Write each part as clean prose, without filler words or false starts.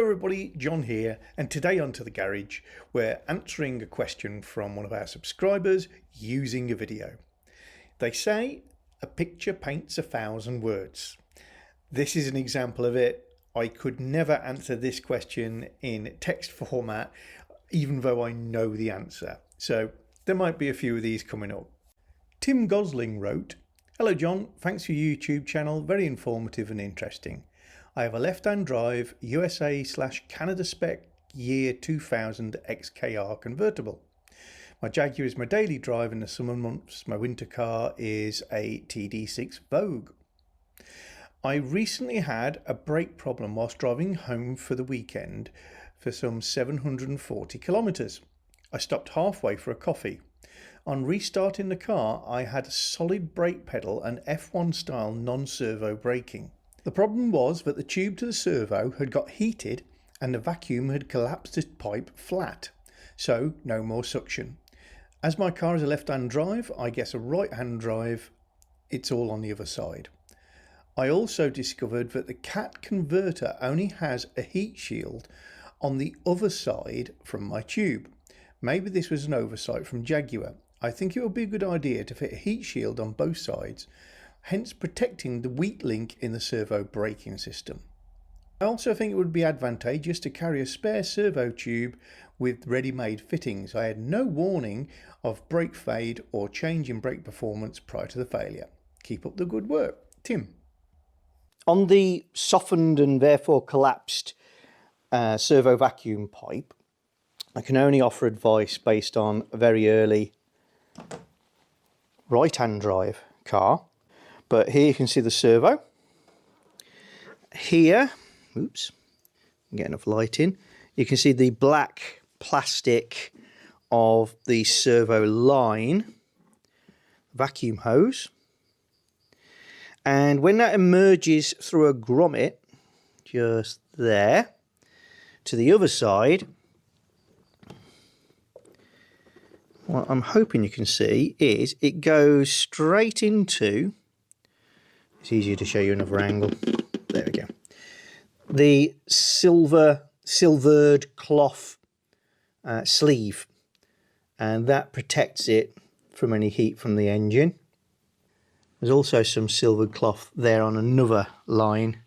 everybody, John here, and today onto the garage, we're answering a question from one of our subscribers using a video. They say a picture paints 1,000 words. This is an example of it. I could never answer this question in text format, even though I know the answer. So there might be a few of these coming up. Tim Gosling wrote, "Hello John, thanks for your YouTube channel, very informative and interesting. I have a left-hand drive USA/Canada spec year 2000 XKR convertible. My Jaguar is my daily drive in the summer months. My winter car is a TD6 Vogue. I recently had a brake problem whilst driving home for the weekend for some 740 kilometres. I stopped halfway for a coffee. On restarting the car, I had a solid brake pedal and F1 style non-servo braking. The problem was that the tube to the servo had got heated and the vacuum had collapsed the pipe flat, so no more suction. As my car is a left-hand drive, I guess a right-hand drive, it's all on the other side. I also discovered that the CAT converter only has a heat shield on the other side from my tube. Maybe this was an oversight from Jaguar. I think it would be a good idea to fit a heat shield on both sides, hence protecting the weak link in the servo braking system. I also think it would be advantageous to carry a spare servo tube with ready-made fittings. I had no warning of brake fade or change in brake performance prior to the failure. Keep up the good work. Tim." On the softened and therefore collapsed servo vacuum pipe, I can only offer advice based on a very early right-hand drive car. But here you can see the servo. Here, oops, get enough light in. You can see the black plastic of the servo line vacuum hose. And when that emerges through a grommet, just there, to the other side, what I'm hoping you can see is it goes straight into, it's easier to show you another angle, there we go, the silvered cloth sleeve, and that protects it from any heat from the engine. There's also some silvered cloth there on another line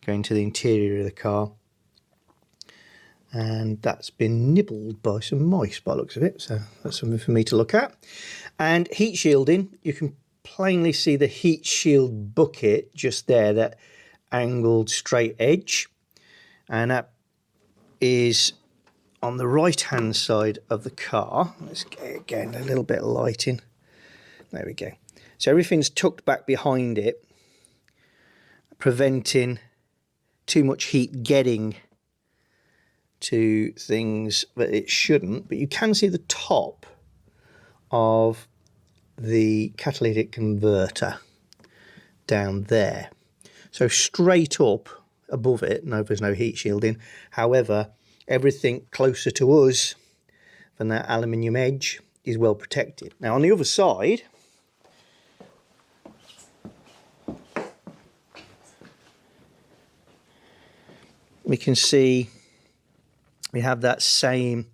going to the interior of the car, and that's been nibbled by some mice by the looks of it, so that's something for me to look at. And heat shielding, you can plainly see the heat shield bucket just there, that angled straight edge, and that is on the right hand side of the car. Let's get again a little bit of lighting. There we go. So everything's tucked back behind it, preventing too much heat getting to things that it shouldn't. But you can see the top of the catalytic converter down there. So straight up above it, no, there's no heat shielding. However, everything closer to us than that aluminium edge is well protected. Now on the other side, we can see we have that same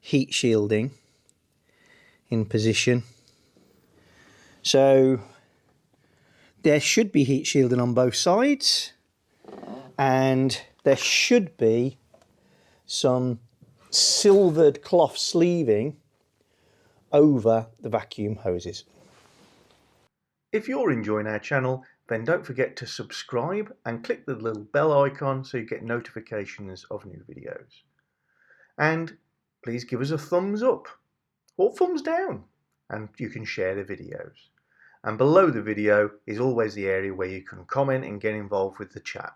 heat shielding in position. So there should be heat shielding on both sides, and there should be some silvered cloth sleeving over the vacuum hoses. If you're enjoying our channel, then don't forget to subscribe and click the little bell icon so you get notifications of new videos. And please give us a thumbs up or thumbs down, and you can share the videos. And below the video is always the area where you can comment and get involved with the chat.